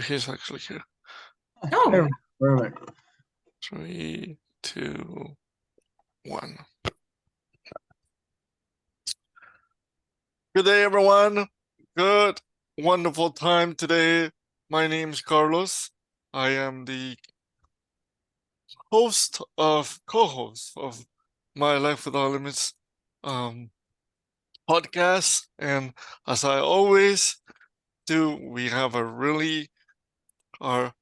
he's actually here. Oh, Perfect. 3, 2, 1. Good day, everyone. Good, wonderful time today. My name's Carlos. I am the co-host of My Life Without Limits podcast. And as I always do, we have our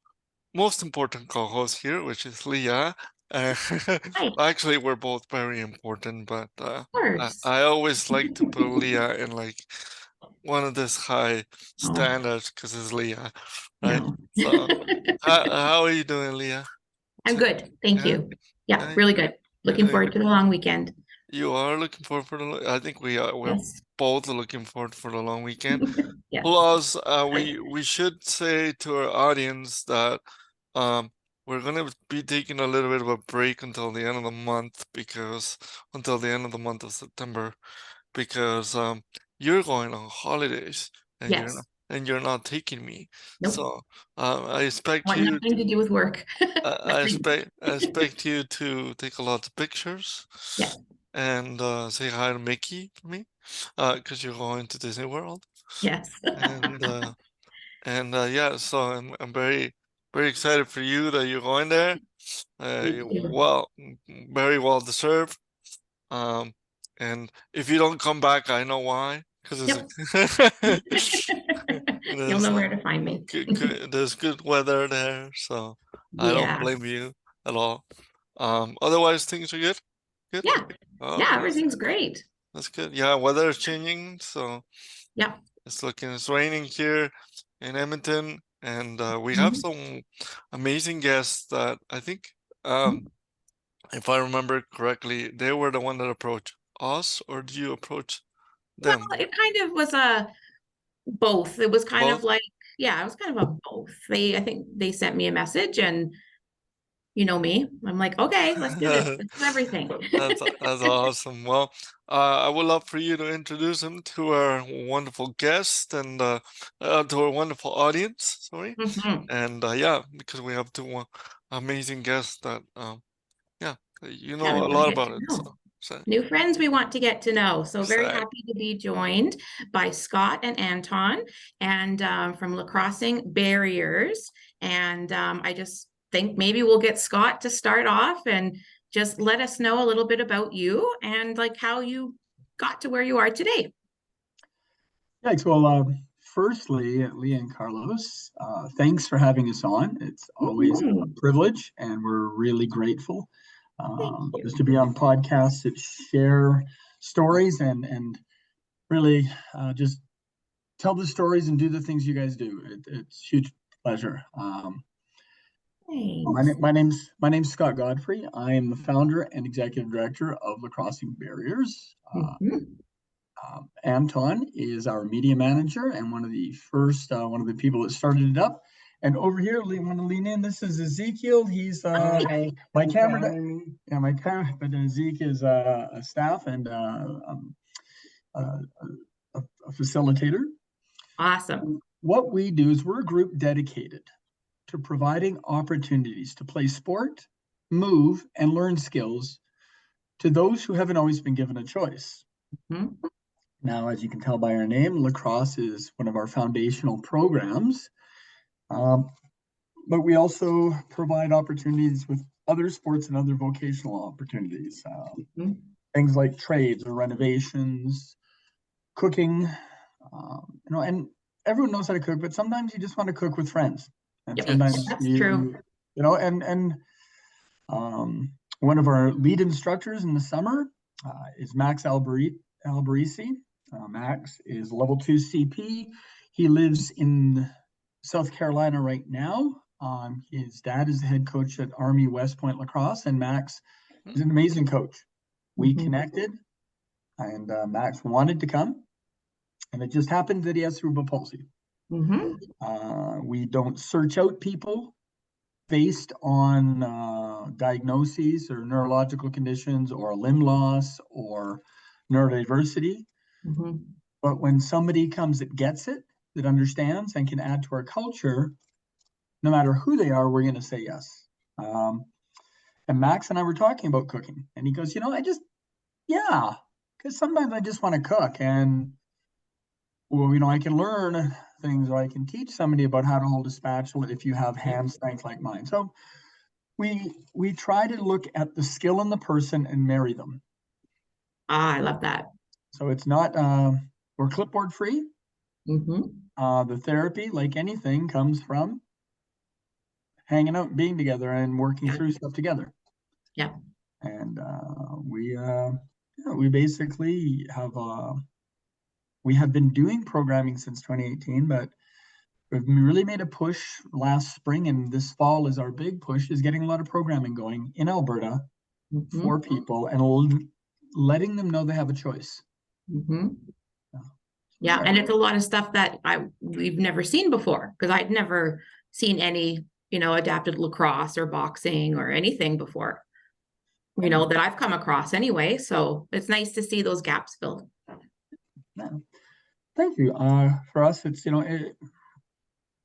most important co-host here, which is Leah. Actually, we're both very important, but I always like to put Leah in like one of this high standards because it's Leah, right? No. So, how are you doing, Leah? I'm good. Thank you. Yeah, really good. Looking forward to the long weekend. You are looking forward for the. I think we're Yes. both looking forward for the long weekend. Yes. Plus, we should say to our audience that we're gonna be taking a little bit of a break until the end of the month until the end of the month of September, because you're going on holidays and you're not taking me. Nope. So I expect you nothing to do with work. I expect you to take a lot of pictures. Yes. And say hi to Mickey for me, because you're going to Disney World. Yes. And yeah, so I'm very excited for you that you're going there. Well, very well deserved. And if you don't come back, I know why. Because You'll know where to find me. There's good weather there, so I don't blame you at all. Otherwise, things are good. Good. Yeah. Yeah, everything's great. That's good. Yeah, weather is changing, so yeah, it's raining here in Edmonton, and we have some amazing guests that I think, if I remember correctly, they were the one that approached us, or did you approach them? Well, it kind of was both. It was kind of like, it was kind of a both. I think they sent me a message, and you know me, I'm like, okay, let's do this. Let's do everything. That's awesome. Well, I would love for you to introduce him to our wonderful guest and to our wonderful audience. Sorry, and yeah, because we have two amazing guests that you know a lot about it. So. New friends we want to get to know. So very happy to be joined by Scott and Anton, and from Lacrossing Barriers. And I just think maybe we'll get Scott to start off and just let us know a little bit about you and like how you got to where you are today. Thanks. Well, firstly, Leah and Carlos, thanks for having us on. It's always a privilege, and we're really grateful just to be on podcasts that share stories and really just tell the stories and do the things you guys do. It's a huge pleasure. My name's Scott Godfrey. I am the founder and executive director of Lacrossing Barriers. Anton is our media manager and one of the people that started it up. And over here, I want to lean in. This is Ezekiel. He's my camera. Yeah, my camera. But Zeke is a staff and a facilitator. Awesome. What we do is we're a group dedicated to providing opportunities to play sport, move, and learn skills to those who haven't always been given a choice. Now, as you can tell by our name, lacrosse is one of our foundational programs, but we also provide opportunities with other sports and other vocational opportunities, things like trades or renovations, cooking, and everyone knows how to cook, but sometimes you just want to cook with friends. And sometimes that's true. And one of our lead instructors in the summer is Max Alberisi. Max is level 2 CP. He lives in South Carolina right now. His dad is the head coach at Army West Point Lacrosse, and Max is an amazing coach. We connected, and Max wanted to come, and it just happened that he has cerebral palsy. We don't search out people based on diagnoses or neurological conditions or limb loss or neurodiversity. But when somebody comes that gets it, that understands and can add to our culture, no matter who they are, we're going to say yes. And Max and I were talking about cooking, and he goes, you know, because sometimes I just want to cook, and well, you know, I can learn things, or I can teach somebody about how to hold a spatula if you have hand strength like mine. So we try to look at the skill in the person and marry them. I love that. So it's not we're clipboard free. The therapy, like anything, comes from hanging out, being together, and working through stuff together. Yeah. And we basically have we have been doing programming since 2018, but we've really made a push last spring, and this fall is our big push, is getting a lot of programming going in Alberta for people and letting them know they have a choice. Yeah, and it's a lot of stuff that we've never seen before, because I'd never seen any, you know, adapted lacrosse or boxing or anything before, you know, that I've come across anyway. So it's nice to see those gaps filled. Yeah. Thank you. For us, it's, you know,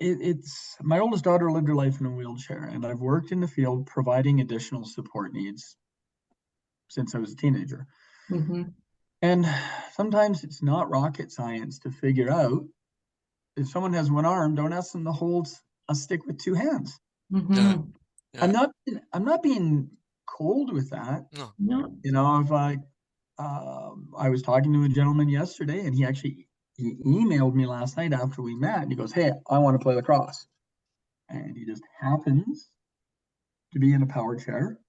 it's my oldest daughter lived her life in a wheelchair, and I've worked in the field providing additional support needs since I was a teenager. And sometimes it's not rocket science to figure out, if someone has one arm, don't ask them to hold a stick with two hands. Yeah. I'm not being cold with that. No. You know, if I was talking to a gentleman yesterday, and he emailed me last night after we met, and he goes, hey, I want to play lacrosse. And he just happens to be in a power chair,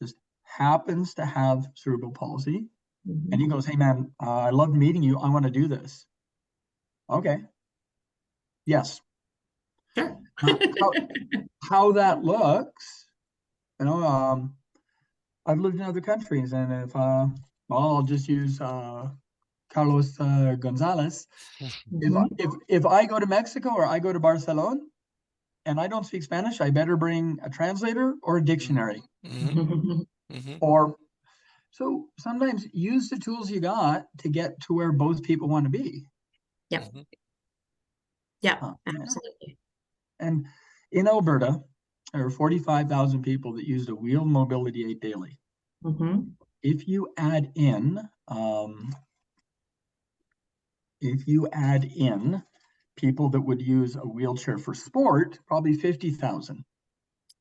just happens to have cerebral palsy. And he goes, hey man, I love meeting you. I want to do this. Okay. Yes. Sure. How that looks, you know, I've lived in other countries, and if I'll just use Carlos Gonzalez. If I go to Mexico or I go to Barcelona and I don't speak Spanish, I better bring a translator or a dictionary. Or so sometimes use the tools you got to get to where both people want to be. Yeah. Yeah, absolutely. And in Alberta, there are 45,000 people that use a wheeled mobility aid daily. If you add in people that would use a wheelchair for sport, probably 50,000.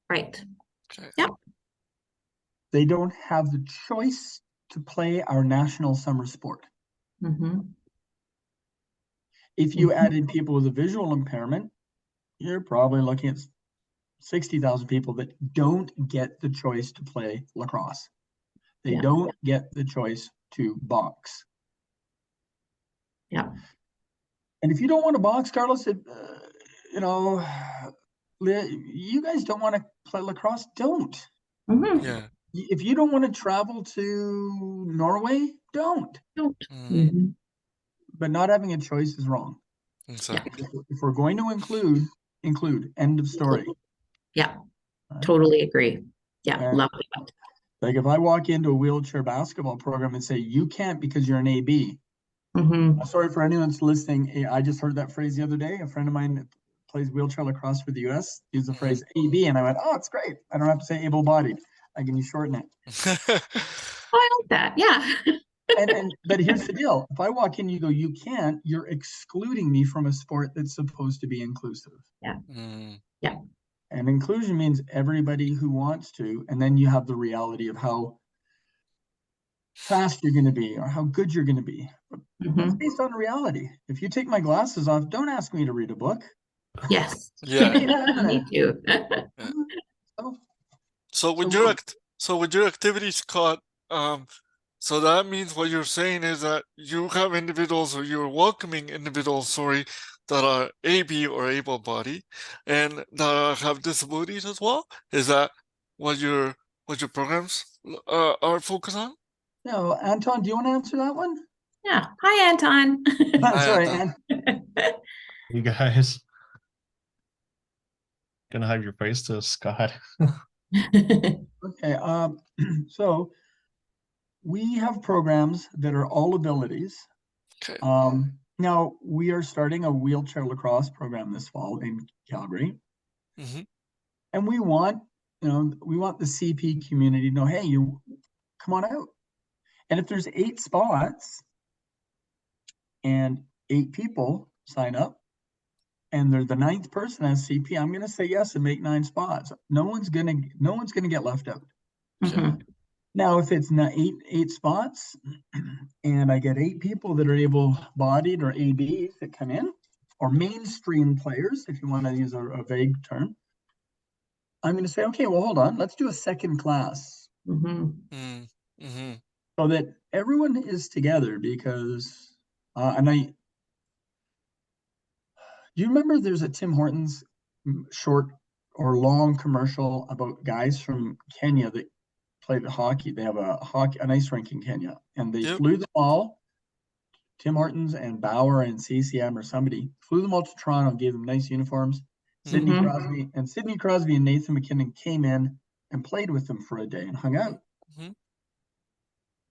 Right. Yep. They don't have the choice to play our national summer sport. If you added people with a visual impairment, you're probably looking at 60,000 people that don't get the choice to play lacrosse. They don't get the choice to box. Yeah. And if you don't want to box, Carlos, you know, Leah, you guys don't want to play lacrosse, don't. Yeah. If you don't want to travel to Norway, don't. But not having a choice is wrong. Exactly. If we're going to include, end of story. Yeah, totally agree. Yeah, love that. Like if I walk into a wheelchair basketball program and say, you can't because you're an AB. Sorry for anyone that's listening. I just heard that phrase the other day. A friend of mine that plays wheelchair lacrosse for the US used the phrase AB, and I went, oh, it's great. I don't have to say able-bodied. I can shorten it. I like that. Yeah. But here's the deal. If I walk in, you go, you can't, you're excluding me from a sport that's supposed to be inclusive. Yeah. Yeah. And inclusion means everybody who wants to, and then you have the reality of how fast you're going to be or how good you're going to be. That's based on reality. If you take my glasses off, don't ask me to read a book. Yes. Yeah. Me too. So with your activities, Scott, so that means what you're saying is that you have individuals, or you're welcoming individuals, that are AB or able-bodied and that have disabilities as well? Is that what your programs are focused on? No, Anton, do you want to answer that one? Yeah. Hi, Anton. Sorry, Anton. You guys. Gonna have your face to Scott. Okay. So we have programs that are all abilities. Okay. Now we are starting a wheelchair lacrosse program this fall in Calgary. And we want, we want the CP community to know, hey, you come on out. And if there's 8 spots and 8 people sign up, and they're the 9th person as CP, I'm going to say yes and make 9 spots. No one's gonna get left out. Now, if it's not 8 spots, and I get 8 people that are able-bodied or ABs that come in, or mainstream players, if you want to use a vague term, I'm going to say, okay, well, hold on, let's do a second class, so that everyone is together. Because, do you remember there's a Tim Hortons short or long commercial about guys from Kenya that played hockey? They have an ice rink in Kenya, and they flew them all, Tim Hortons and Bauer and CCM or somebody, flew them all to Toronto, gave them nice uniforms. Sidney Crosby and Nathan McKinnon came in and played with them for a day and hung out.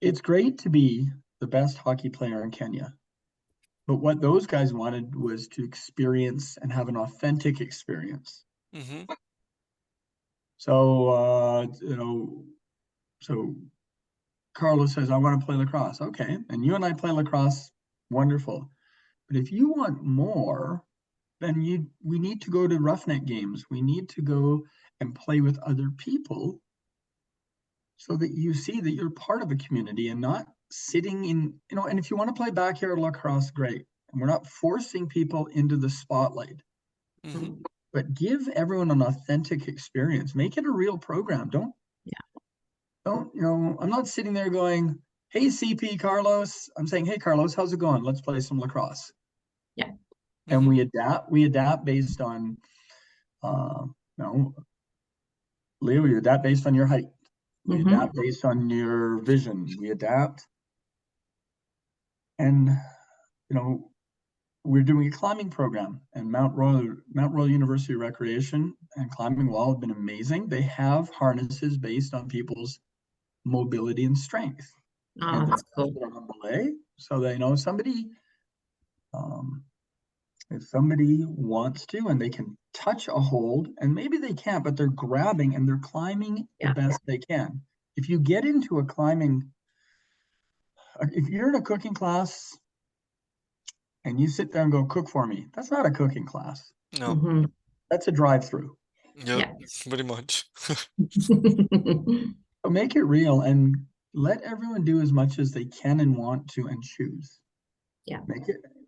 It's great to be the best hockey player in Kenya. But what those guys wanted was to experience and have an authentic experience. So, so Carlos says, I want to play lacrosse. Okay. And you and I play lacrosse. Wonderful. But if you want more, then we need to go to roughneck games. We need to go and play with other people so that you see that you're part of a community and not sitting in, and if you want to play backyard lacrosse, great. And we're not forcing people into the spotlight, but give everyone an authentic experience. Make it a real program. I'm not sitting there going, hey, CP Carlos. I'm saying, hey, Carlos, how's it going? Let's play some lacrosse. And we adapt based on, Leah, we adapt based on your height. We adapt based on your vision. We adapt. And, we're doing a climbing program, and Mount Royal University Recreation and Climbing Wall have been amazing. They have harnesses based on people's mobility and strength. Oh, that's cool. So they know somebody, if somebody wants to and they can touch a hold, and maybe they can't, but they're grabbing and they're climbing the best they can. If you get into a climbing, if you're in a cooking class and you sit there and go, cook for me, that's not a cooking class. No. That's a drive-through. Yeah, pretty much. So make it real and let everyone do as much as they can and want to and choose.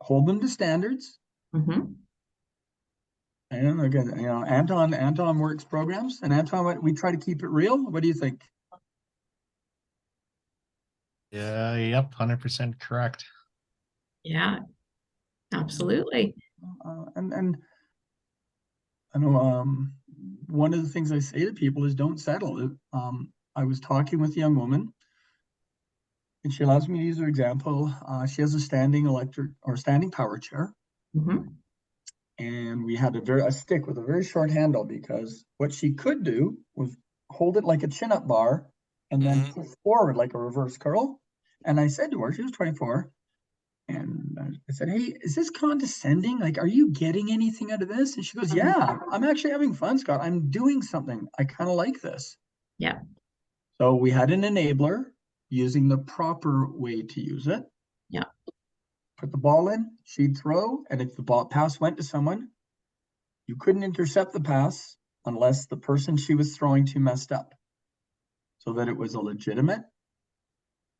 Hold them to standards. And again, Anton works programs, and Anton, we try to keep it real. What do you think? Yeah, yep, 100% correct. Yeah, absolutely. And I know one of the things I say to people is don't settle. I was talking with a young woman, and she allows me to use her example. She has a standing power chair. And we had a stick with a very short handle, because what she could do was hold it like a chin-up bar and then push forward like a reverse curl. And I said to her, she was 24, and I said, hey, is this condescending? Like, are you getting anything out of this? And she goes, yeah, I'm actually having fun, Scott. I'm doing something. I kind of like this. So we had an enabler using the proper way to use it. Put the ball in, she'd throw, and if the pass went to someone, you couldn't intercept the pass unless the person she was throwing to messed up, so that it was a legitimate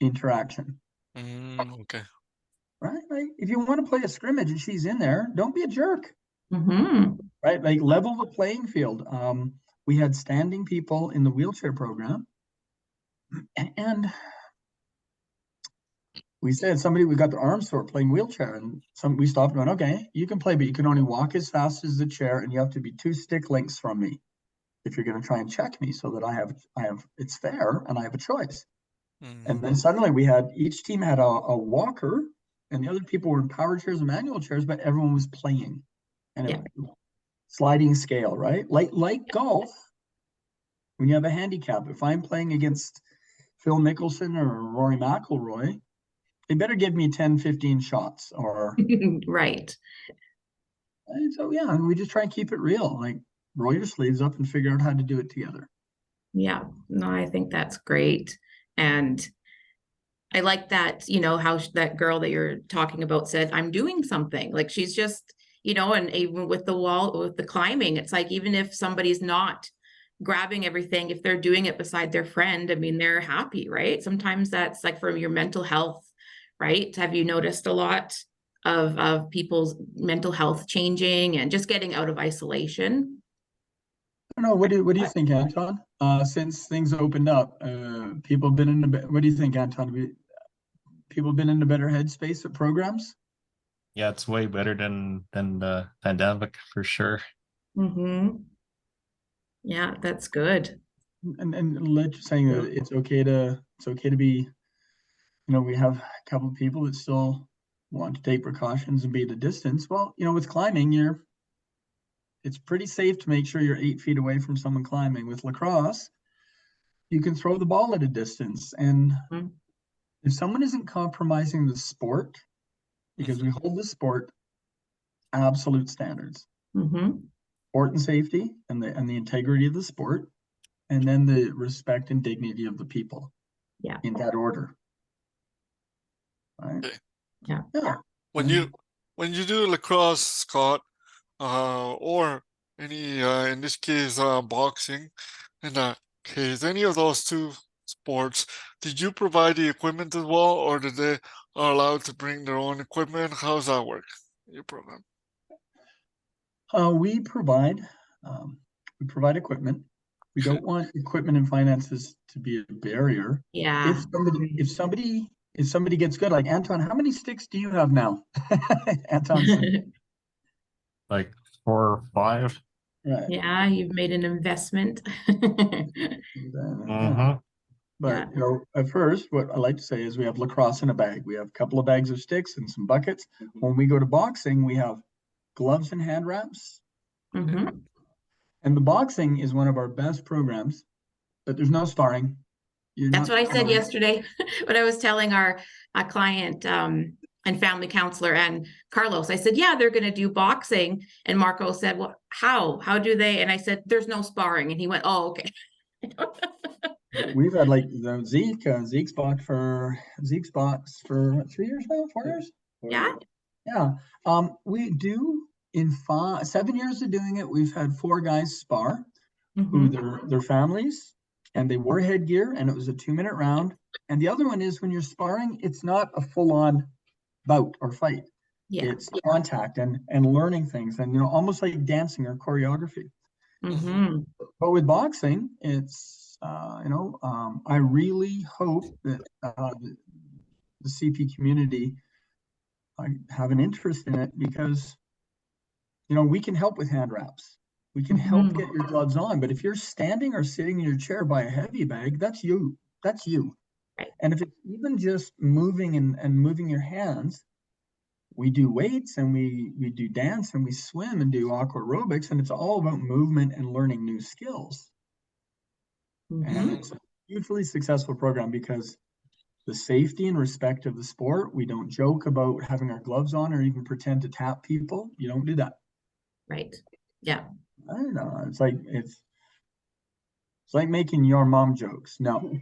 interaction. Okay. Right? Like, if you want to play a scrimmage and she's in there, don't be a jerk. Right? Like, level the playing field. We had standing people in the wheelchair program, and we said we got their arms sore playing wheelchair, and we stopped and went, okay, you can play, but you can only walk as fast as the chair, and you have to be 2 stick lengths from me if you're going to try and check me, so that I have it's fair and I have a choice. And then suddenly each team had a walker, and the other people were in power chairs and manual chairs, but everyone was playing. And it was sliding scale, right? Like golf, when you have a handicap, if I'm playing against Phil Mickelson or Rory McIlroy, they better give me 10, 15 shots or right. And so, and we just try and keep it real. Like, roll your sleeves up and figure out how to do it together. Yeah, no, I think that's great. And I like that, you know, how that girl that you're talking about said, I'm doing something. Like she's just, you know, and even with the climbing, it's like, even if somebody's not grabbing everything, if they're doing it beside their friend, I mean, they're happy, right? Sometimes that's like for your mental health, right? Have you noticed a lot of people's mental health changing and just getting out of isolation? I don't know. What do you think, Anton? Since things opened up, people have been in the. What do you think, Anton? People have been in a better headspace at programs. Yeah, it's way better than the pandemic for sure. Mm-hmm. Yeah, that's good. And let's saying that it's okay to be. You know, we have a couple of people that still want to take precautions and be at a distance. Well, you know, with climbing, it's pretty safe to make sure you're 8 feet away from someone climbing. With lacrosse, you can throw the ball at a distance. And if someone isn't compromising the sport, because we hold the sport absolute standards, sport and safety and the integrity of the sport, and then the respect and dignity of the people. Yeah. In that order. Right? Okay. Yeah. Yeah. When you do lacrosse, Scott, or any in this case boxing, in that case, any of those two sports, did you provide the equipment as well, or did they are allowed to bring their own equipment? How does that work? Your program? We provide equipment. We don't want equipment and finances to be a barrier. Yeah. If somebody gets good, like Anton, how many sticks do you have now? Anton, Like 4 or 5. right. Yeah, you've made an investment. But you know, at first, what I like to say is we have lacrosse in a bag. We have a couple of bags of sticks and some buckets. When we go to boxing, we have gloves and hand wraps. And the boxing is one of our best programs, but there's no sparring. That's what I said yesterday when I was telling our client and family counselor and Carlos. I said, yeah, they're going to do boxing. And Marco said, well, how do they? And I said, there's no sparring. And he went, oh, okay. We've had like the Zeke's boxed for 3 years now, 4 years. Yeah. Yeah. We do in 7 years of doing it. We've had 4 guys spar who their families, and they wore headgear, and it was a 2-minute round. And the other one is when you're sparring, it's not a full-on bout or fight. Yeah. It's contact and learning things, and you know, almost like dancing or choreography. But with boxing, it's I really hope that the CP community have an interest in it, because you know, we can help with hand wraps. We can help get your gloves on, but if you're standing or sitting in your chair by a heavy bag, that's you. That's you. Right. And if it's even just moving and moving your hands, we do weights and we do dance and we swim and do aqua aerobics, and it's all about movement and learning new skills. And it's a hugely successful program because the safety and respect of the sport, we don't joke about having our gloves on or even pretend to tap people. You don't do that. Right. Yeah. I don't know. It's like making your mom jokes. No.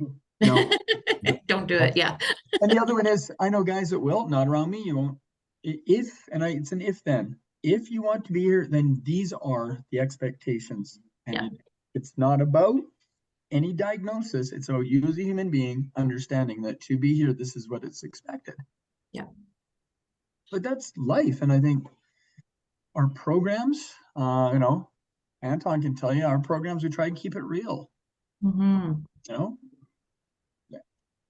Don't do it. Yeah. And the other one is, I know guys that will, not around me. You won't. It's an if then. If you want to be here, then these are the expectations. And it's not about any diagnosis. It's about you as a human being understanding that to be here, this is what it's expected. Yeah. But that's life. And I think our programs, Anton can tell you, our programs, we try to keep it real. You know?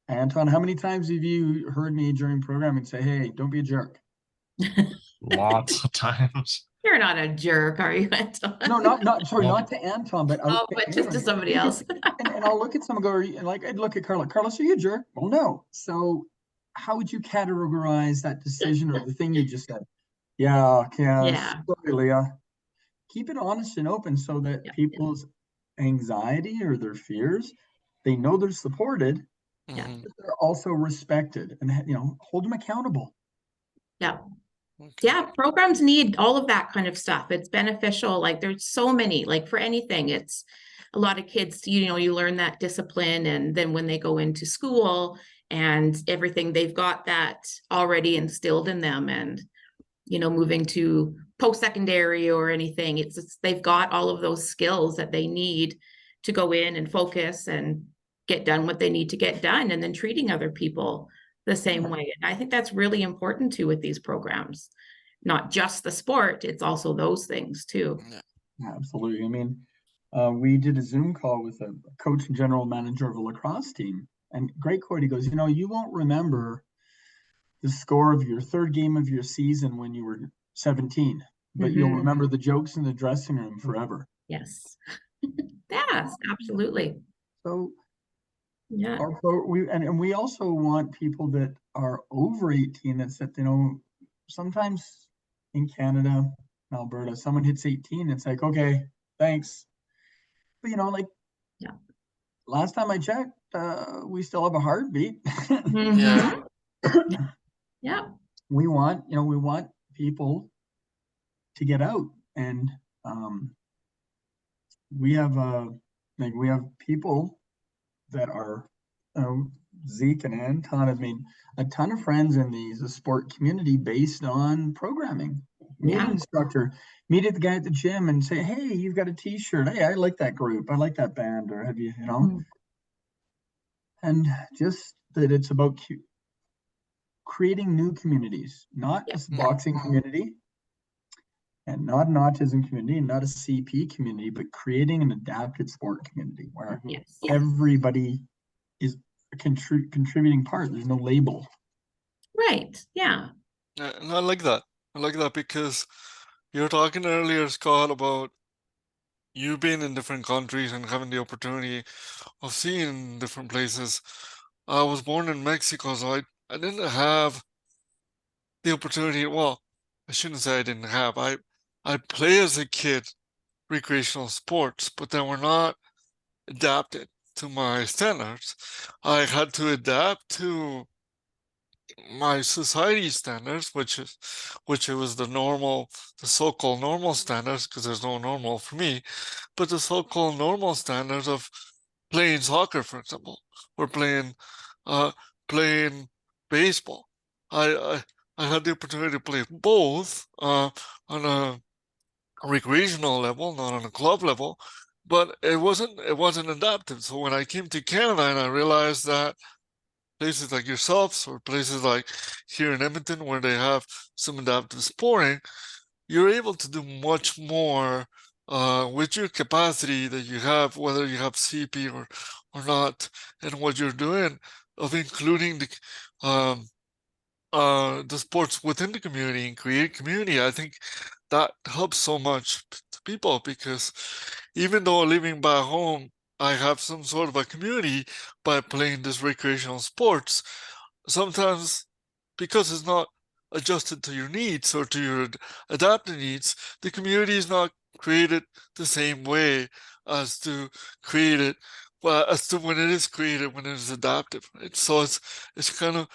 Anton, how many times have you heard me during programming say, hey, don't be a jerk? Lots of times. You're not a jerk, are you, Anton? No, not to Anton, but just to somebody else. and I'll look at someone and like I'd look at Carlos, are you a jerk? Well, no. So how would you categorize that decision or the thing you just said? Yeah. Sorry, Leah. Keep it honest and open so that people's anxiety or their fears, they know they're supported, but they're also respected, and hold them accountable. Yeah. Yeah, programs need all of that kind of stuff. It's beneficial. Like there's so many, like for anything, it's a lot of kids, you learn that discipline, and then when they go into school and everything, they've got that already instilled in them. And moving to post-secondary or anything, it's they've got all of those skills that they need to go in and focus and get done what they need to get done, and then treating other people the same way. And I think that's really important too with these programs. Not just the sport, it's also those things too. Yeah, absolutely. I mean, we did a Zoom call with a coach and general manager of a lacrosse team, and great quote, he goes, you won't remember the score of your third game of your season when you were 17, but you'll remember the jokes in the dressing room forever. Yes. Yes, absolutely. So yeah, we also want people that are over 18 that said, sometimes in Canada, Alberta, someone hits 18, it's like, okay, thanks. But last time I checked, we still have a heartbeat. Yeah. Yeah. We want people to get out, and we have people that are Zeke and Anton have made a ton of friends in the sport community based on programming. Meet an instructor, meet the guy at the gym and say, hey, you've got a t-shirt. Hey, I like that group. I like that band. Or have you, and just that it's about creating new communities, not a boxing community and not an autism community and not a CP community, but creating an adapted sport community where everybody is a contributing part. There's no label. Right. Yeah. And I like that. I like that because you were talking earlier, Scott, about you being in different countries and having the opportunity of seeing different places. I was born in Mexico, so I didn't have the opportunity. Well, I shouldn't say I didn't have. I play as a kid recreational sports, but they were not adapted to my standards. I had to adapt to my society standards, which it was the so-called normal standards, because there's no normal for me, but the so-called normal standards of playing soccer, for example, or playing baseball. I had the opportunity to play both on a recreational level, not on a club level, but it wasn't adapted. So when I came to Canada and I realized that places like yourselves or places like here in Edmonton where they have some adaptive sporting, you're able to do much more with your capacity that you have, whether you have CP or not, and what you're doing of including the sports within the community and create community. I think that helps so much to people, because even though living back home, I have some sort of a community by playing this recreational sports. Sometimes, because it's not adjusted to your needs or to your adapted needs, the community is not created the same way as to create it. Well, as to when it is created, when it is adaptive, right? So it's kind of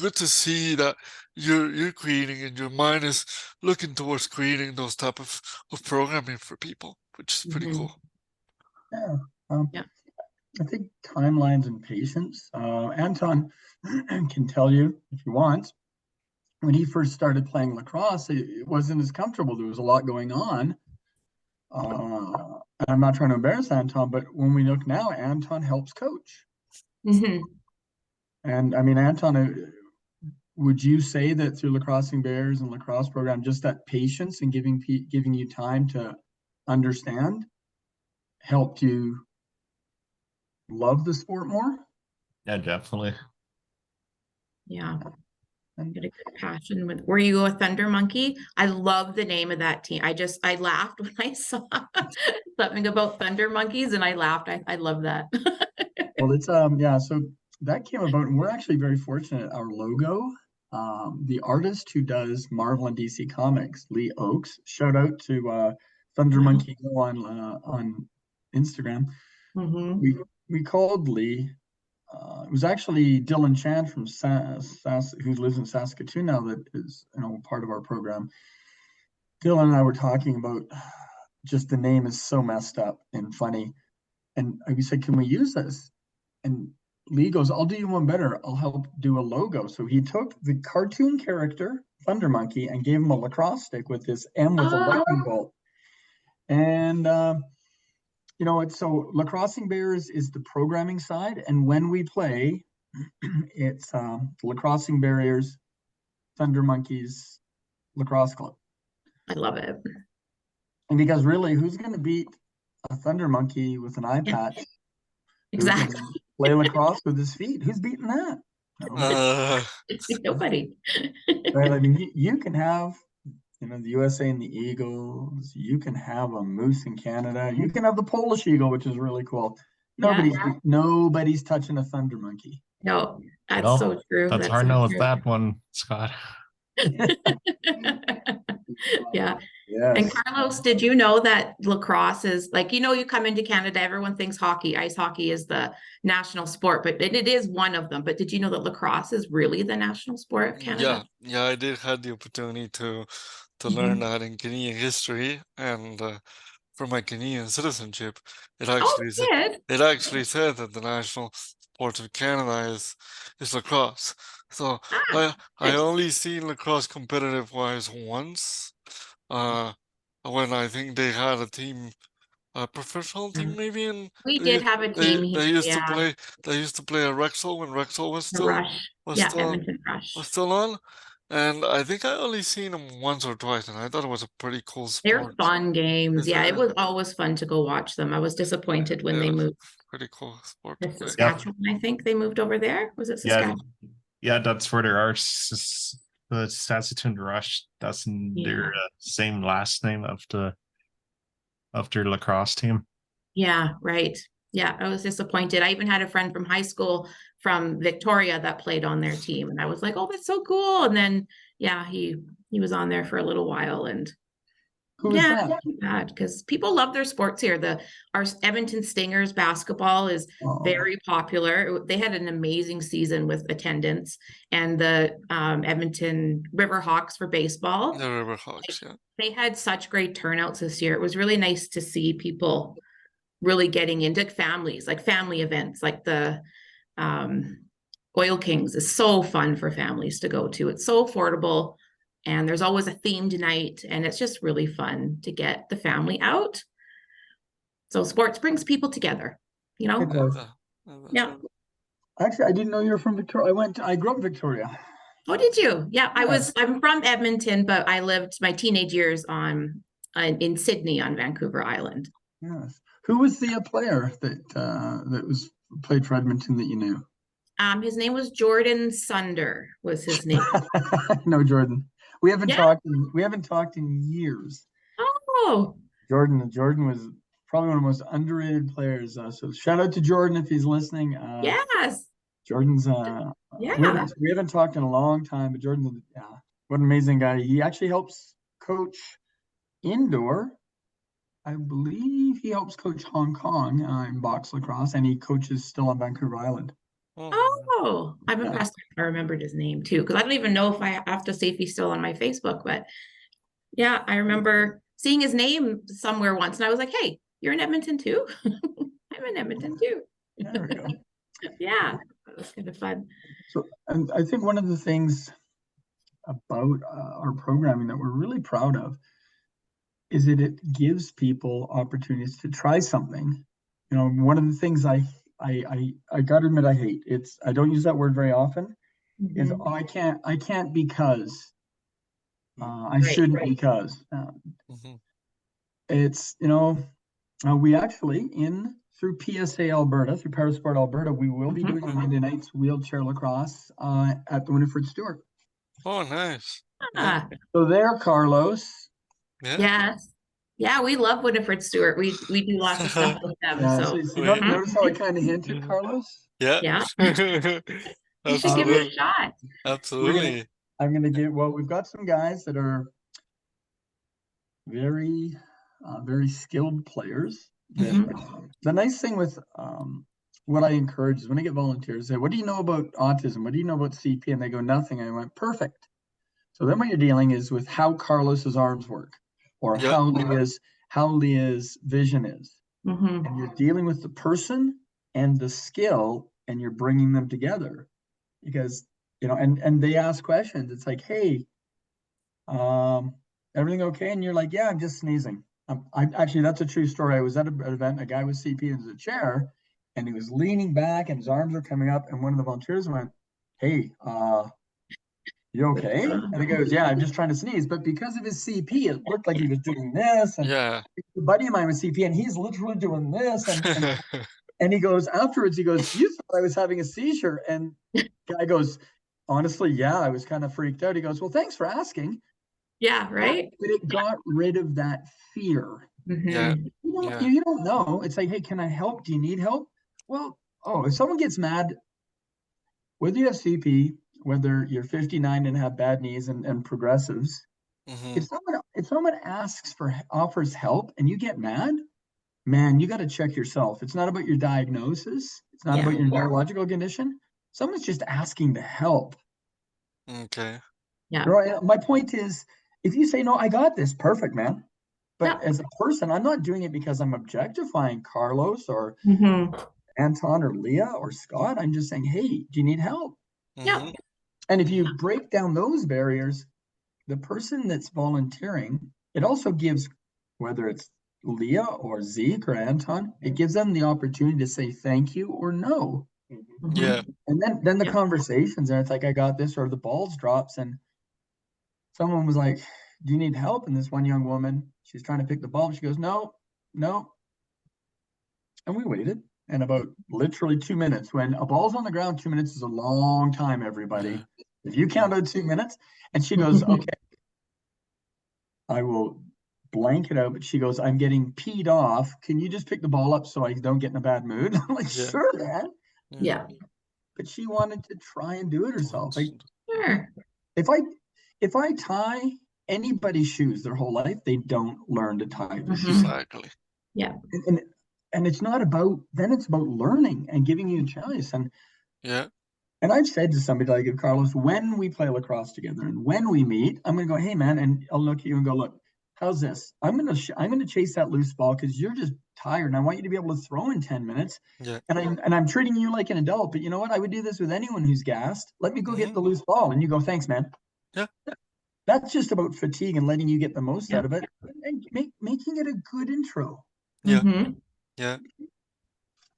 good to see that you're creating and your mind is looking towards creating those type of programming for people, which is pretty cool. Yeah. I think timelines and patience. Anton can tell you if he wants. When he first started playing lacrosse, it wasn't as comfortable. There was a lot going on. I'm not trying to embarrass Anton, but when we look now, Anton helps coach. And I mean, Anton, would you say that through Lacrossing Barriers and lacrosse program, just that patience and giving you time to understand helped you love the sport more? Yeah, definitely. Yeah. Get a good passion with. Were you a Thunder Monkey? I love the name of that team. I laughed when I saw something about Thunder Monkeys, and I laughed. I love that. Well, it's so that came about, and we're actually very fortunate. Our logo, the artist who does Marvel and DC Comics, Lee Oakes, shout out to Thunder Monkey Go on Instagram. We called Lee it was actually Dylan Chan from who lives in Saskatoon now that is, part of our program. Dylan and I were talking about just the name is so messed up and funny. And we said, can we use this? And Lee goes, I'll do you one better. I'll help do a logo. So he took the cartoon character, Thunder Monkey, and gave him a lacrosse stick with this M with a lightning bolt. And, so Lacrossing Barriers is the programming side. And when we play, it's Lacrossing Barriers, Thunder Monkeys, Lacrosse Club. I love it. And because really, who's going to beat a Thunder Monkey with an eye patch? Exactly. Play lacrosse with his feet. Who's beating that? Nobody. Right? I mean, you can have, the USA and the Eagles. You can have a moose in Canada. You can have the Polish eagle, which is really cool. Nobody's touching a Thunder Monkey. No, that's so true. That's hard to know with that one, Scott. Yeah. Yes. And Carlos, did you know that lacrosse is like, you come into Canada, everyone thinks hockey, ice hockey is the national sport, but it is one of them. But did you know that lacrosse is really the national sport of Canada? Yeah, I did have the opportunity to learn that in Canadian history, and for my Canadian citizenship, it actually said that the national sport of Canada is lacrosse. So I only seen lacrosse competitive wise once, when I think they had a team, a professional team maybe, and we did have a team here. They used to play at Rexall when Rexall was still Edmonton Rush was still on. And I think I only seen them once or twice, and I thought it was a pretty cool sport. They're fun games. It was always fun to go watch them. I was disappointed when they moved. Pretty cool sport. Saskatchewan, I think they moved over there. Was it Saskatchewan? Yeah, that's where there are the Saskatoon Rush. That's their same last name of their lacrosse team. Yeah, right. Yeah, I was disappointed. I even had a friend from high school from Victoria that played on their team, and I was like, "Oh, that's so cool!" And then, he was on there for a little while, and because people love their sports here. Our Edmonton Stingers basketball is very popular. They had an amazing season with attendance, and the Edmonton Riverhawks for baseball. The Riverhawks, they had such great turnouts this year. It was really nice to see people really getting into families, like family events, like the Oil Kings is so fun for families to go to. It's so affordable, and there's always a themed night, and it's just really fun to get the family out. So sports brings people together, It does. Yeah. Actually, I didn't know you were from Victoria. I grew up in Victoria. Oh, did you? Yeah, I'm from Edmonton, but I lived my teenage years in Sydney on Vancouver Island. Yes. Who was the player that was played for Edmonton that you knew? His name was Jordan Sunder. Was his name? No, Jordan. We haven't talked. We haven't talked in years. Oh. Jordan was probably one of the most underrated players. So shout out to Jordan if he's listening. Yes. Jordan's. We haven't talked in a long time, but Jordan's. What an amazing guy. He actually helps coach indoor. I believe he helps coach Hong Kong in box lacrosse, and he coaches still on Vancouver Island. Oh, I'm impressed. I remembered his name too, because I don't even know if I have to see if he's still on my Facebook, but I remember seeing his name somewhere once, and I was like, "Hey, you're in Edmonton too?" I'm in Edmonton too. There we go. That was kind of fun. So, and I think one of the things about our programming that we're really proud of is that it gives people opportunities to try something. One of the things I gotta admit I hate, I don't use that word very often, is I can't because I shouldn't because it's we actually through PSA Alberta, through Parasport Alberta, we will be doing Monday nights wheelchair lacrosse at the Winifred Stewart. Oh, nice. So there, Carlos. Yes. Yeah, we love Winifred Stewart. We do lots of stuff with them. So notice how I kind of hinted, Carlos? Yeah. You should give it a shot. Absolutely. I'm gonna we've got some guys that are very very skilled players. The nice thing with what I encourage is when I get volunteers, say, what do you know about autism? What do you know about CP? And they go, nothing. I went, perfect. So then what you're dealing is with how Carlos's arms work, or how Leah's vision is. And you're dealing with the person and the skill, and you're bringing them together. Because, you know, and they ask questions. It's like, hey, everything okay? And you're like, yeah, I'm just sneezing. I actually, that's a true story. I was at an event, a guy with CP in the chair, and he was leaning back and his arms were coming up, and one of the volunteers went, hey, you okay? And he goes, yeah, I'm just trying to sneeze. But because of his CP, it looked like he was doing this. And a buddy of mine with CP, and he's literally doing this. And he goes, afterwards, he goes, you thought I was having a seizure. And the guy goes, honestly, yeah, I was kind of freaked out. He goes, well, thanks for asking. Yeah, right. But it got rid of that fear. You don't know. It's like, hey, can I help? Do you need help? Well, if someone gets mad, whether you have CP, whether you're 59 and have bad knees and progressives, if someone offers help and you get mad, man, you got to check yourself. It's not about your diagnosis. It's not about your neurological condition. Someone's just asking to help. Okay. Yeah. Right. My point is, if you say, no, I got this, perfect, man. But as a person, I'm not doing it because I'm objectifying Carlos or Anton or Leah or Scott. I'm just saying, hey, do you need help? Yeah. And if you break down those barriers, the person that's volunteering, it also gives, whether it's Leah or Zeke or Anton, it gives them the opportunity to say thank you or no. Yeah. And then the conversations, and it's like, I got this, or the balls drops, and someone was like, do you need help? And this one young woman, she's trying to pick the ball. She goes, no. And we waited. And about literally 2 minutes, when a ball's on the ground, 2 minutes is a long time, everybody. If you count out 2 minutes, and she goes, okay, I will blank it out. But she goes, I'm getting peed off. Can you just pick the ball up so I don't get in a bad mood? I'm like, sure, man. Yeah. But she wanted to try and do it herself. Like, Sure. If I tie anybody's shoes their whole life, they don't learn to tie the shoes. Exactly. Yeah. And it's not about, then it's about learning and giving you a choice. And and I've said to somebody like Carlos, when we play lacrosse together and when we meet, I'm going to go, hey man, and I'll look at you and go, look, how's this? I'm going to chase that loose ball because you're just tired, and I want you to be able to throw in 10 minutes. And I'm treating you like an adult, but you know what? I would do this with anyone who's gassed. Let me go get the loose ball, and you go, thanks, man. That's just about fatigue and letting you get the most out of it, and making it a good intro.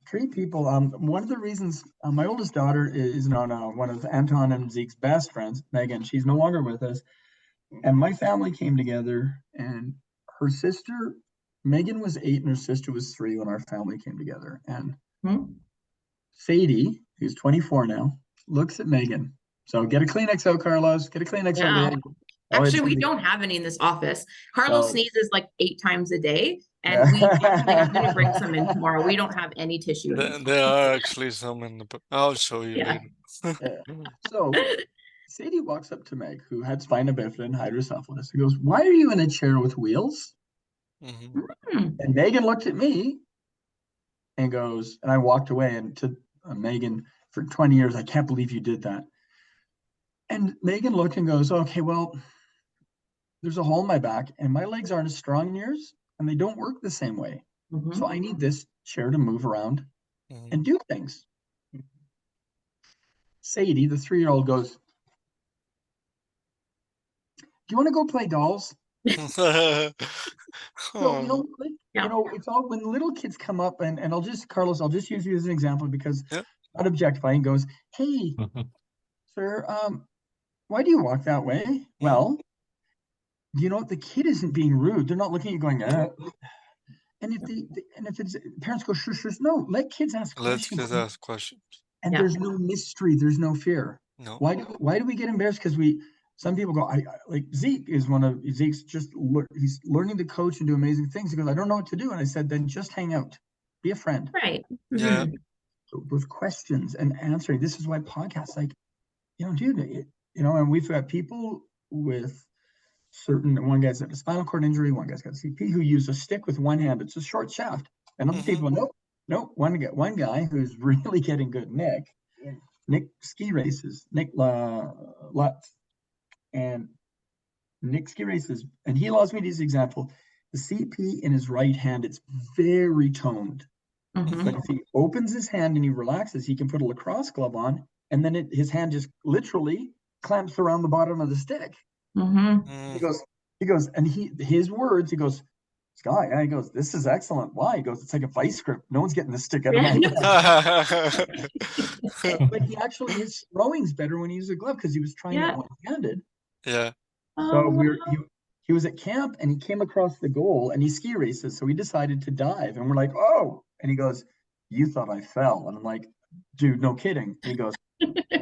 Treat people. One of the reasons my oldest daughter is one of Anton and Zeke's best friends, Megan. She's no longer with us, and my family came together. And her sister, Megan, was 8, and her sister was 3 when our family came together. And Sadie, who's 24 now, looks at Megan. So get a Kleenex out, Carlos. Get a Kleenex out. Actually, we don't have any in this office. Carlos sneezes like 8 times a day, and I'm going to bring some in tomorrow. We don't have any tissue. There are actually some in the. I'll show you later. So Sadie walks up to Meg, who had spina bifida and hydrocephalus, and goes, "Why are you in a chair with wheels?" And Megan looked at me and goes, and I walked away. And to Megan, for 20 years, I can't believe you did that. And Megan looked and goes, okay, well, there's a hole in my back and my legs aren't as strong as yours and they don't work the same way. So I need this chair to move around and do things. Sadie, the 3-year-old, goes, do you want to go play dolls? So, it's all when little kids come up, and Carlos, I'll just use you as an example because not objectifying, goes, hey, sir, why do you walk that way? Well, you know, the kid isn't being rude. They're not looking at you going, And if it's parents go, sure, no, let kids ask questions. Let kids ask questions. And there's no mystery. There's no fear. No. Why do we get embarrassed? Because some people go, I like Zeke is Zeke's he's learning to coach and do amazing things. He goes, I don't know what to do. And I said, then just hang out, be a friend. Right. Yeah. So those questions and answering. This is why podcasts, like, dude, and we've got people with one guy's got a spinal cord injury, one guy's got CP, who use a stick with one hand. It's a short shaft. And other people, nope, No, one guy who's really getting good, Nick ski races, Nick Lutz, and Nick ski races, and he allows me to use the example. The CP in his right hand, it's very toned. But if he opens his hand and he relaxes, he can put a lacrosse glove on, and then his hand just literally clamps around the bottom of the stick. He goes, and his words, he goes, Scott, yeah, he goes, this is excellent. Why? He goes, it's like a vice grip. No one's getting the stick out of my hand. But he actually, his throwing's better when he uses a glove because he was trying it one-handed. Yeah. So he was at camp and he came across the goal and he ski races. So he decided to dive and we're like, oh, and he goes, you thought I fell. And I'm like, dude, no kidding. And he goes,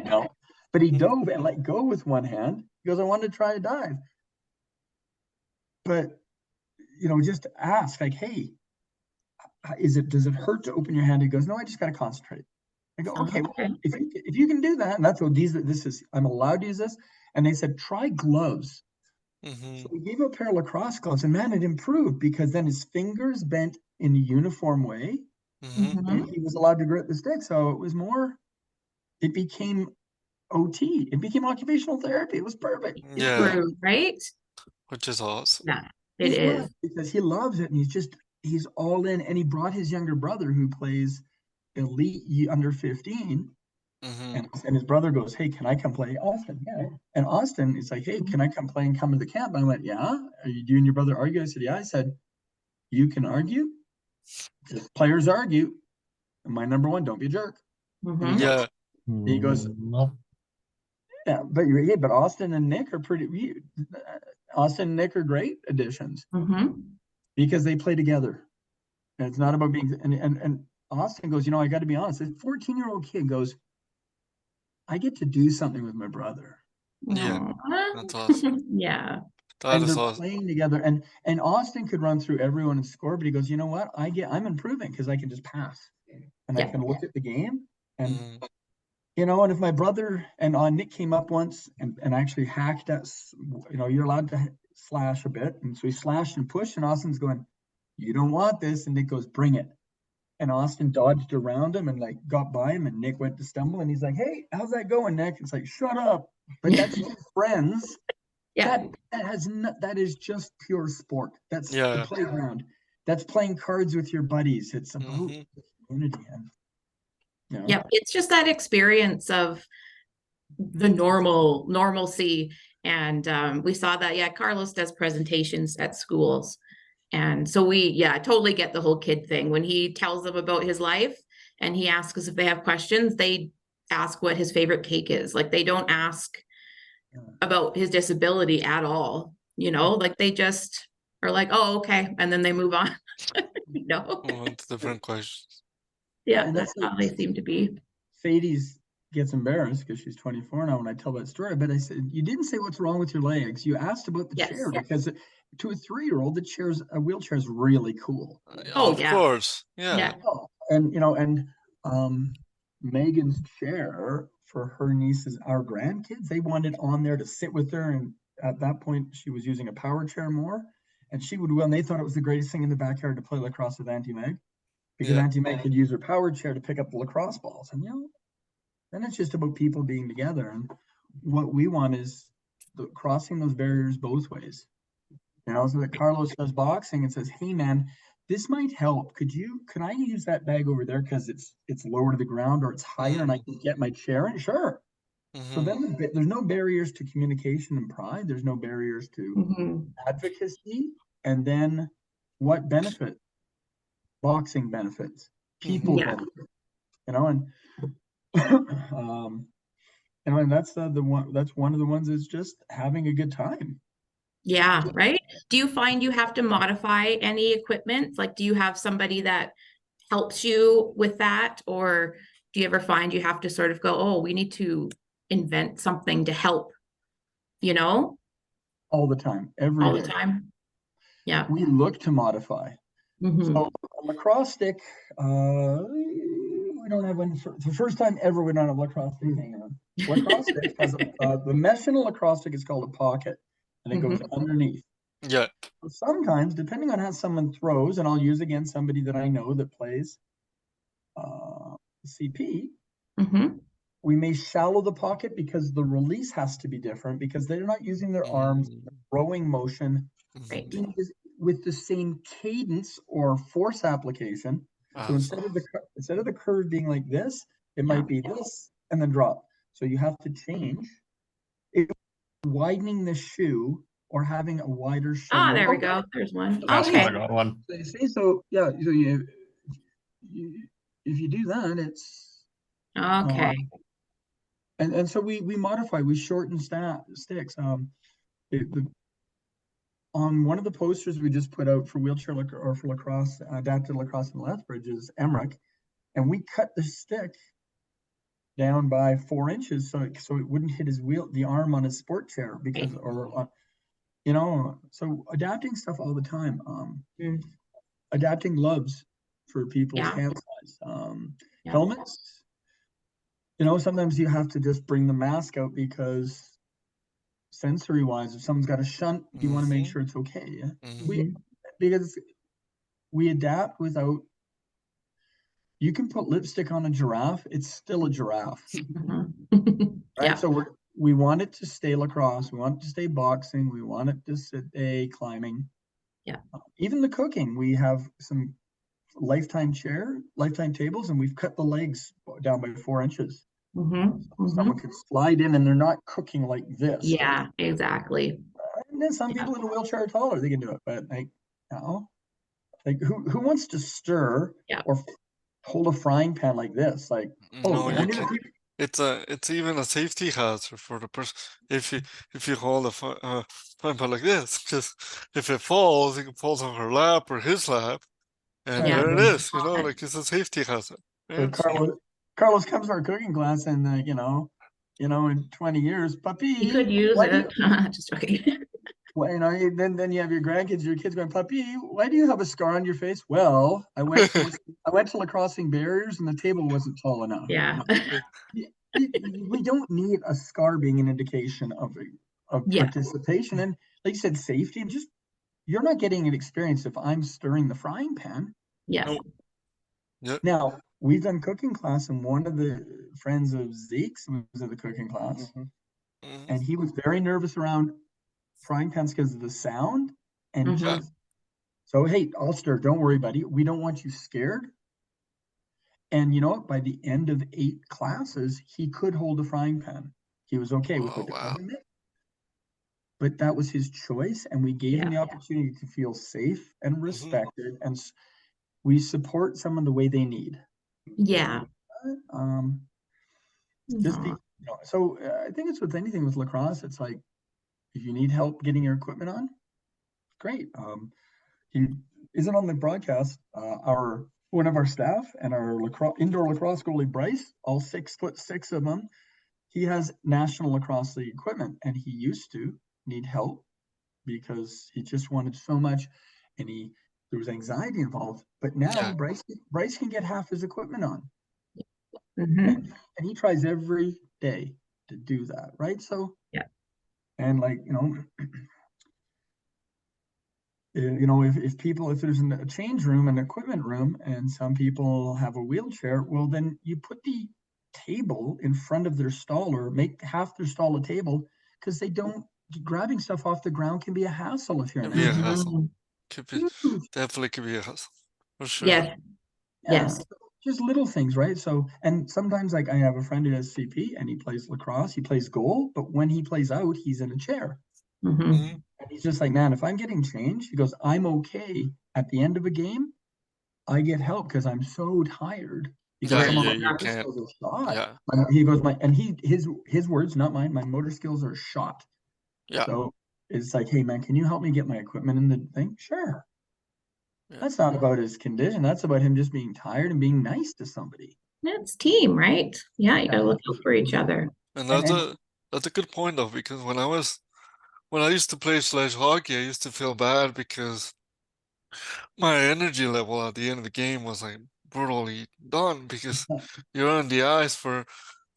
no, but he dove and let go with one hand. He goes, I wanted to try to dive. But, just ask like, hey, does it hurt to open your hand? He goes, no, I just got to concentrate. I go, okay, well, if you can do that, and that's what I'm allowed to use this. And they said, try gloves. So we gave him a pair of lacrosse gloves, and man, it improved because then his fingers bent in a uniform way. And he was allowed to grip the stick. So it became OT. It became occupational therapy. It was perfect. Yeah. Right? Which is awesome. Yeah, it is. Because he loves it and he's all in. And he brought his younger brother who plays elite under 15. And his brother goes, hey, can I come play? Austin, yeah. And Austin is like, hey, can I come play and come to the camp? And I went, yeah. Are you and your brother argue? I said, yeah. I said, you can argue. Just players argue. And my number one, don't be a jerk. Yeah. He goes, nope. Yeah, but Austin and Nick are Austin and Nick are great additions because they play together. And it's not about being, and Austin goes, I got to be honest, this 14-year-old kid goes, I get to do something with my brother. Yeah, that's awesome. Yeah. And they're playing together. And Austin could run through everyone and score, but he goes, you know what? I'm improving because I can just pass. And I can look at the game. And and if my brother and Nick came up once and actually hacked us, you're allowed to slash a bit. And so he slashed and pushed, and Austin's going, you don't want this. And Nick goes, bring it. And Austin dodged around him and got by him, and Nick went to stumble, and he's like, hey, how's that going, Nick? It's like, shut up. But that's just friends. Yeah. That is just pure sport. That's the playground. That's playing cards with your buddies. It's about community. Yeah, it's just that experience of the normalcy. And we saw that, Carlos does presentations at schools. And so we, totally get the whole kid thing. When he tells them about his life and he asks us if they have questions, they ask what his favorite cake is. Like, they don't ask about his disability at all. They just are like, oh, okay. And then they move on. It's different questions. Yeah, that's how they seem to be. Sadie's gets embarrassed because she's 24 now when I tell that story. But I said, you didn't say what's wrong with your legs. You asked about the chair because to a 3-year-old, a wheelchair is really cool. Of course. Yeah. And Megan's chair for her nieces, our grandkids, they wanted on there to sit with her. And at that point, she was using a power chair more. And she would, and they thought it was the greatest thing in the backyard to play lacrosse with Auntie Meg. Because Auntie Meg could use her power chair to pick up the lacrosse balls. And, then it's just about people being together. And what we want is crossing those barriers both ways. So that Carlos does boxing and says, hey, man, this might help. Can I use that bag over there because it's lower to the ground or it's higher and I can get my chair in? Sure. So then there's no barriers to communication and pride. There's no barriers to advocacy. And then what benefit? Boxing benefits, people benefit, and and that's the one. That's one of the ones is just having a good time. Yeah, right. Do you find you have to modify any equipment? Like, do you have somebody that helps you with that, or do you ever find you have to sort of go, oh, we need to invent something to help? All the time, all the time. Yeah, we look to modify. So a lacrosse stick, we don't have one. The first time ever we don't have lacrosse stick hanging on. Lacrosse stick has the mesh in a lacrosse stick is called a pocket, and it goes underneath. Yeah. So sometimes, depending on how someone throws, and I'll use again somebody that I know that plays, CP, Mm-hmm. we may shallow the pocket because the release has to be different because they're not using their arms, rowing motion Right. with the same cadence or force application. So instead of the curve being like this, it might be this and then drop. So you have to change. Widening the shoe or having a wider shoe. Ah, there we go. There's one. That's Okay. what I got one. So you see, so yeah, so you if you do that, it's Okay. and so we modify, we shorten sticks. On one of the posters we just put out for wheelchair or for lacrosse, adapted lacrosse in Lethbridge is Emmerich, and we cut the stick down by 4 inches so it wouldn't hit the arm on his sport chair because so adapting stuff all the time. Adapting gloves for people's hand size. Helmets. Sometimes you have to just bring the mask out because sensory wise, if someone's got a shunt, you want to make sure it's okay. Because we adapt without. You can put lipstick on a giraffe; it's still a giraffe, right? So we want it to stay lacrosse, we want it to stay boxing, we want it to stay climbing. Even the cooking, we have some lifetime tables, and we've cut the legs down by 4 inches. Someone could slide in and they're not cooking like this. Yeah, exactly. And then some people in a wheelchair are taller, they can do it, but who wants to stir or hold a frying pan like this? It's even a safety hazard for the person if you hold a frying pan like this, because if it falls, it falls on her lap or his lap, and there it is. It's a safety hazard. So Carlos comes to our cooking class, and in 20 years, puppy, you could use it. Just joking. Well, then you have your grandkids, your kids going, puppy, why do you have a scar on your face? Well, I went to Lacrossing Barriers, and the table wasn't tall enough. Yeah. We don't need a scar being an indication of participation, and like you said, safety, and just you're not getting an experience if I'm stirring the frying pan. Now, we've done cooking class, and one of the friends of Zeke's was at the cooking class, and he was very nervous around frying pans because of the sound. And so, hey, I'll stir. Don't worry, buddy. We don't want you scared. And you know what? By the end of 8 classes, he could hold a frying pan. He was okay with it. But that was his choice, and we gave him the opportunity to feel safe and respected, and we support someone the way they need. So I think it's with anything with lacrosse. It's like, if you need help getting your equipment on, great. He isn't on the broadcast. One of our staff and our indoor lacrosse goalie Bryce, all 6'6" of them, he has National Lacrosse League equipment, and he used to need help because he just wanted so much, and there was anxiety involved. But now Bryce can get half his equipment on, and he tries every day to do that, right? So and if there's a change room, an equipment room, and some people have a wheelchair, well, then you put the table in front of their stall, or make half their stall a table, because grabbing stuff off the ground can be a hassle if you're in a hassle. Definitely could be a hassle. For sure. Yes. Just little things, right? So, and sometimes, like, I have a friend who does CP, and he plays lacrosse, he plays goal, but when he plays out, he's in a chair. And he's just like, man, if I'm getting changed, he goes, I'm okay. At the end of a game, I get help because I'm so tired. Because you can't. He goes, his words, not mine, my motor skills are shot. So it's like, hey man, can you help me get my equipment in the thing? Sure. That's not about his condition. That's about him just being tired and being nice to somebody. It's team, right? You gotta look out for each other. And that's a good point though, because when I used to play sledge hockey, I used to feel bad because my energy level at the end of the game was like brutally done, because you're on the ice for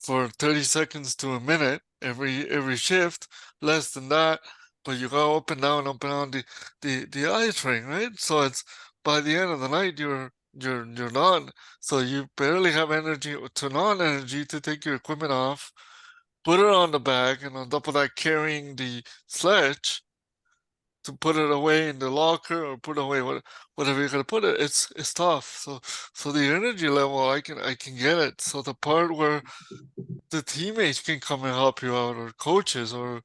30 seconds to a minute every shift, less than that, but you go up and down the ice ring, right? So it's by the end of the night you're you're not. So you barely have energy to non-energy to take your equipment off, put it on the back, and on top of that, carrying the sledge to put it away in the locker or put away whatever you're gonna put it. It's tough. So the energy level, I can get it. So the part where the teammates can come and help you out, or coaches, or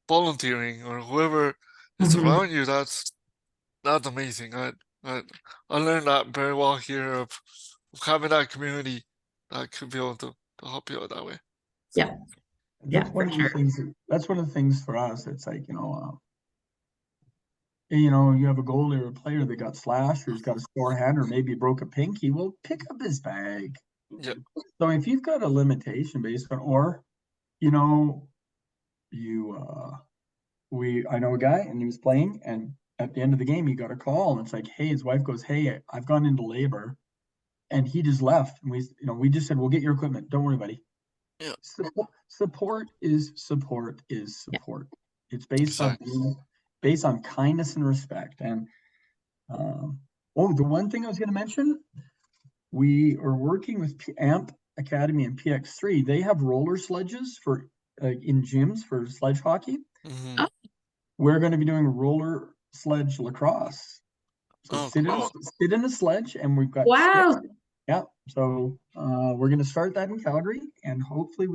volunteering, or whoever is around you, that's amazing. I learned that very well here of having that community that could be able to help you out that way. Yeah. That's one of the things. That's one of the things for us. It's like, you have a goalie or a player that got slashed, or he's got a sore hand, or maybe broke a pinky. Well, pick up his bag. Yeah. So if you've got a limitation based on, or, I know a guy and he was playing, and at the end of the game, he got a call, and it's like, hey, his wife goes, hey, I've gone into labor, and he just left. And we just said, we'll get your equipment. Don't worry, buddy. Yeah. Support is support. It's based on kindness and respect. And the one thing I was going to mention, we are working with AMP Academy and PX3. They have roller sledges for in gyms for sledge hockey. Mm-hmm. We're going to be doing roller sledge lacrosse. So sit in a sledge, and we've got sticks. Yeah. So we're going to start that in Calgary, and hopefully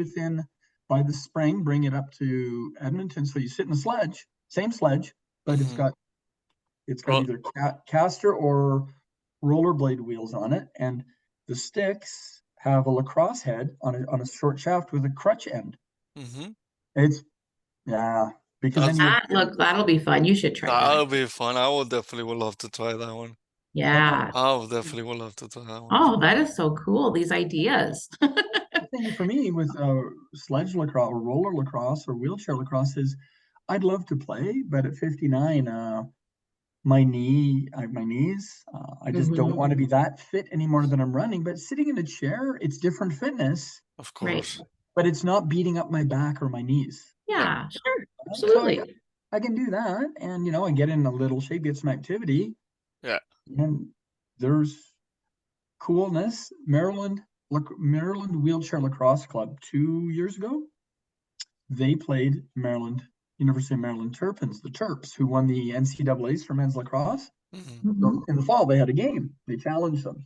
by the spring, bring it up to Edmonton. So you sit in a sledge, same sledge, but it's got either caster or rollerblade wheels on it, and the sticks have a lacrosse head on a short shaft with a crutch end. Mm-hmm. Because that'll be fun. You should try that. That'll be fun. I would love to try that one. Yeah. I would definitely love to try that one. Oh, that is so cool. These ideas. The thing for me with sledge lacrosse or roller lacrosse or wheelchair lacrosse is I'd love to play, but at 59, my knees, I just don't want to be that fit anymore than I'm running. But sitting in a chair, it's different fitness. Of course. Right. But it's not beating up my back or my knees. Yeah, sure. Absolutely. So I can do that, and I get in a little shape, get some activity. Yeah. And there's coolness. Maryland Wheelchair Lacrosse Club 2 years ago, they played University of Maryland Terrapins, the Terps, who won the NCAAs for men's lacrosse. Mm-hmm. So in the fall, they had a game. They challenged them.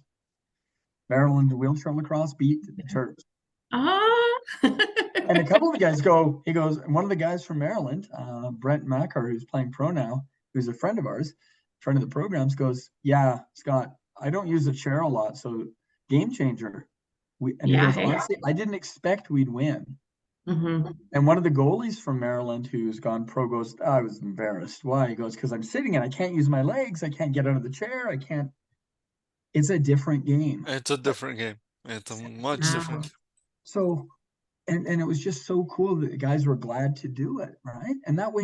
Maryland Wheelchair Lacrosse beat the Terps. And a couple of the guys one of the guys from Maryland, Brent Mackar, who's playing pro now, who's a friend of ours, friend of the programs, goes, yeah, Scott, I don't use a chair a lot, so game changer. Honestly, I didn't expect we'd win. Mm-hmm. And one of the goalies from Maryland who's gone pro goes, I was embarrassed. Why? He goes, because I'm sitting and I can't use my legs. I can't get out of the chair. I can't. It's a different game. It's a different game. It's a much different game. So, and it was just so cool that the guys were glad to do it, right? And that way,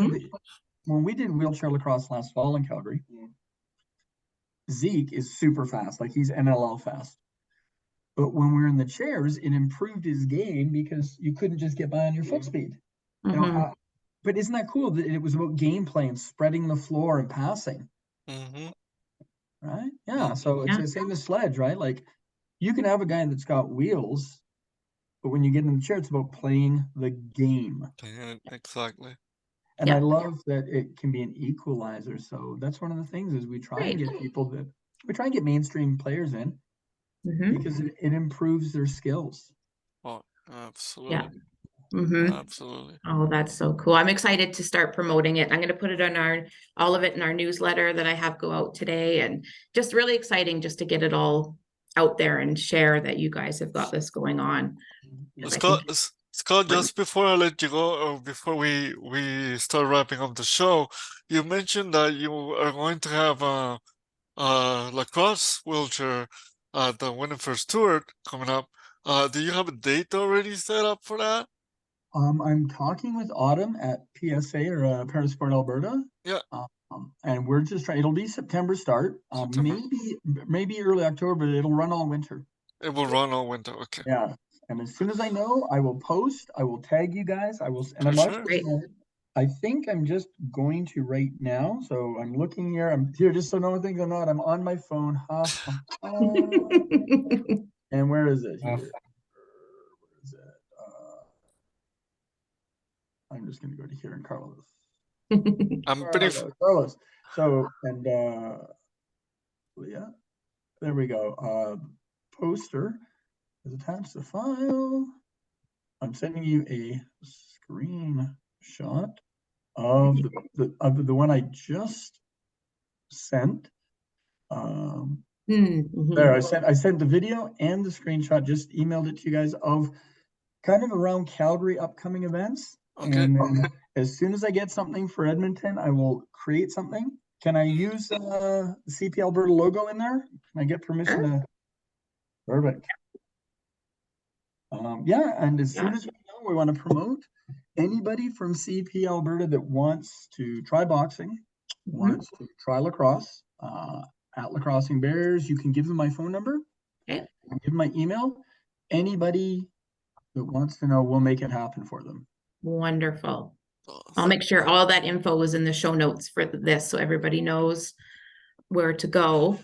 when we did wheelchair lacrosse last fall in Calgary, Zeke is super fast. Like, he's NLL fast. But when we were in the chairs, it improved his game because you couldn't just get by on your foot speed. Mm-hmm. But isn't that cool that it was about gameplay and spreading the floor and passing? Mm-hmm. Right? Yeah. So it's the same as sledge, right? Like, you can have a guy that's got wheels, but when you get in the chair, it's about playing the game. Yeah, exactly. And I love that it can be an equalizer. So that's one of the things is we try and get mainstream players in. Mm-hmm. Because it improves their skills. Oh, absolutely. Yeah. Mm-hmm. Absolutely. Oh, that's so cool. I'm excited to start promoting it. I'm going to put it on all of it in our newsletter that I have go out today, and just really exciting just to get it all out there and share that you guys have got this going on. Scott, just before I let you go, or before we start wrapping up the show, you mentioned that you are going to have a lacrosse wheelchair the Winning First Tour coming up. Do you have a date already set up for that? I'm talking with Autumn at PSA or Parasport Alberta. Yeah. And we're just trying. It'll be September start. Maybe early October, but it'll run all winter. It will run all winter. Okay. Yeah. And as soon as I know, I will post. I will tag you guys. I will, and I'm I think I'm just going to right now. So I'm looking here. I'm here just so no one thinks I'm not. I'm on my phone. Ha, ha, ha. And where is it here? Where is it? I'm just going to go to here and Carlos. I'm pretty. Carlos. So, and Leah. There we go. Poster is attached to file. I'm sending you a screenshot of the one I just sent. There, I sent the video and the screenshot. Just emailed it to you guys of kind of around Calgary upcoming events. Okay. And then as soon as I get something for Edmonton, I will create something. Can I use the CP Alberta logo in there? Can I get permission to? Perfect. Yeah, and as soon as we know, we want to promote anybody from CP Alberta that wants to try boxing, wants to try lacrosse, at Lacrossing Barriers. You can give them my phone number. Okay. Give them my email. Anybody that wants to know, we'll make it happen for them. Wonderful. I'll make sure all that info is in the show notes for this so everybody knows where to go.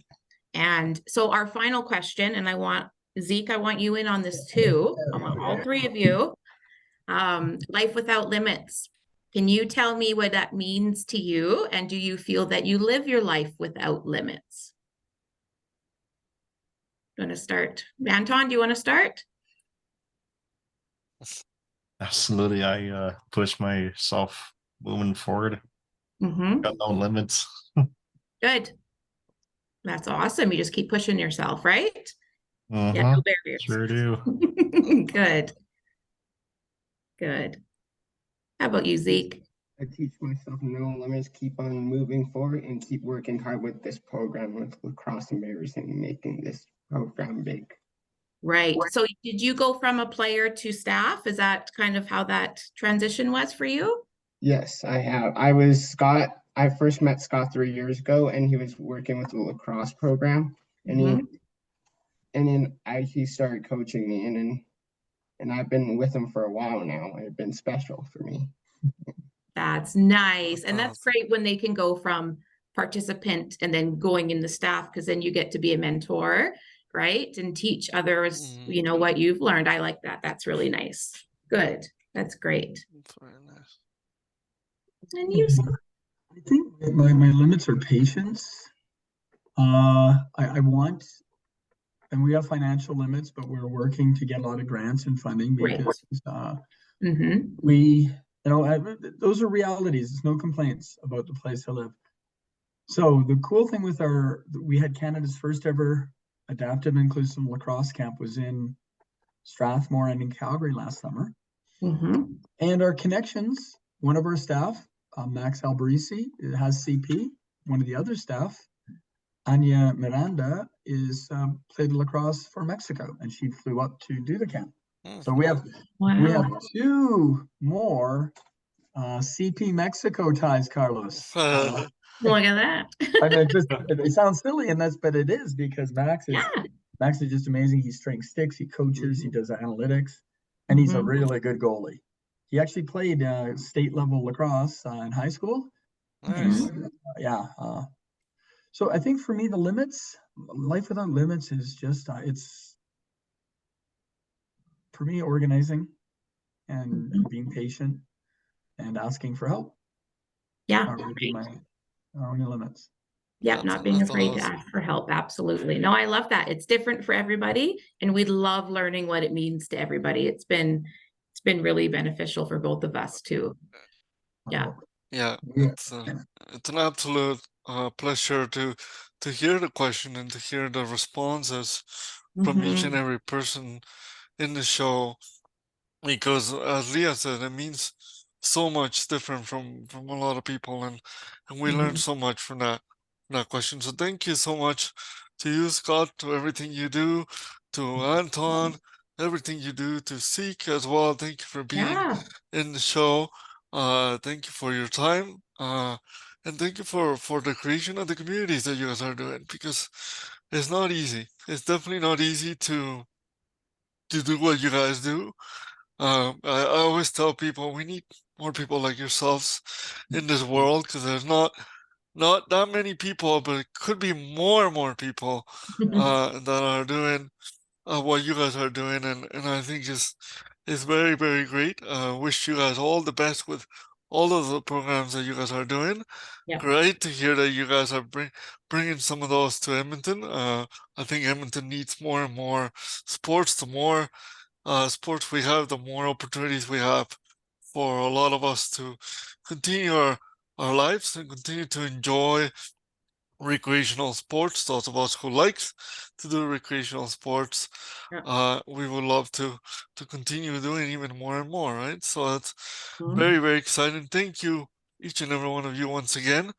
And so our final question, and I want Zeke, I want you in on this too. I want all three of you. Life without limits. Can you tell me what that means to you? And do you feel that you live your life without limits? You want to start? Anton, do you want to start? Absolutely. I push myself moving forward. Got no limits. Good. That's awesome. You just keep pushing yourself, right? Yeah, no barriers. Sure do. Good. Good. How about you, Zeke? I teach myself no limits, keep on moving forward, and keep working hard with this program with Lacrossing Barriers and making this program big. Right. So did you go from a player to staff? Is that kind of how that transition was for you? Yes, I have. I was Scott. I first met Scott 3 years ago, and he was working with the lacrosse program, and he started coaching me, and I've been with him for a while now. It's been special for me. That's nice. And that's great when they can go from participant and then going in the staff, because then you get to be a mentor, right? And teach others, you know, what you've learned. I like that. That's really nice. Good. That's great. That's very nice. And you, I think my limits are patience. I want, and we have financial limits, but we're working to get a lot of grants and funding because we, you know, those are realities. There's no complaints about the place I live. So the cool thing with we had Canada's first ever adaptive inclusive lacrosse camp was in Strathmore and in Calgary last summer. And our connections, one of our staff, Max Alberisi, has CP. One of the other staff, Anya Miranda, is played lacrosse for Mexico, and she flew up to do the camp. So we have 2 more CP Mexico ties, Carlos. Look at that. I mean, it sounds silly, but it is, because Max is just amazing. He strings sticks, he coaches, he does analytics, and he's a really good goalie. He actually played state level lacrosse in high school. Nice. So I think for me, the limits, life without limits is just, it's for me organizing and being patient and asking for help. Yeah. Our own limits. Yeah, not being afraid to ask for help. Absolutely. No, I love that. It's different for everybody, and we love learning what it means to everybody. It's been really beneficial for both of us too. Yeah. Yeah, it's an absolute pleasure to hear the question and to hear the responses from each and every person in the show, because as Leah said, it means so much different from a lot of people, and we learned so much from that question. So thank you so much to you, Scott, to everything you do, to Anton, everything you do, to Seek as well. Thank you for being in the show. Thank you for your time, and thank you for the creation of the communities that you guys are doing, because it's not easy. It's definitely not easy to do what you guys do. I always tell people we need more people like yourselves in this world, because there's not that many people, but it could be more and more people that are doing what you guys are doing, and I think is very, very great. Wish you guys all the best with all of the programs that you guys are doing. Yeah. Great to hear that you guys are bringing some of those to Edmonton. I think Edmonton needs more and more sports. The more sports we have, the more opportunities we have for a lot of us to continue our lives and continue to enjoy recreational sports. Those of us who likes to do recreational sports, we would love to continue doing even more and more, right? So that's very, very exciting. Thank you, each and every one of you, once again.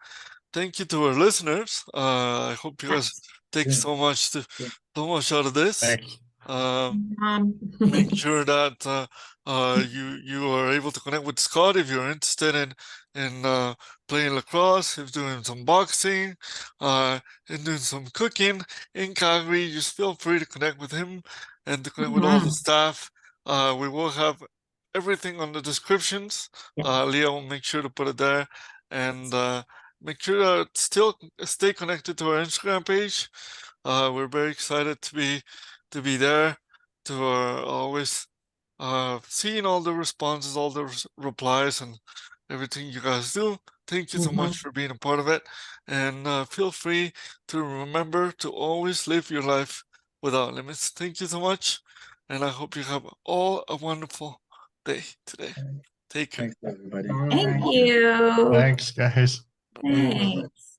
Thank you to our listeners. I hope you guys take so much out of this. Make sure that you are able to connect with Scott if you're interested in playing lacrosse, if doing some boxing, and doing some cooking in Calgary. Just feel free to connect with him and to connect with all the staff. We will have everything on the descriptions. Leah will make sure to put it there, and make sure to still stay connected to our Instagram page. We're very excited to be there, to always seeing all the responses, all the replies, and everything you guys do. Thank you so much for being a part of it, and feel free to remember to always live your life without limits. Thank you so much, and I hope you have all a wonderful day today. Take care. Thanks, everybody. Thank you. Thanks, guys. Thanks.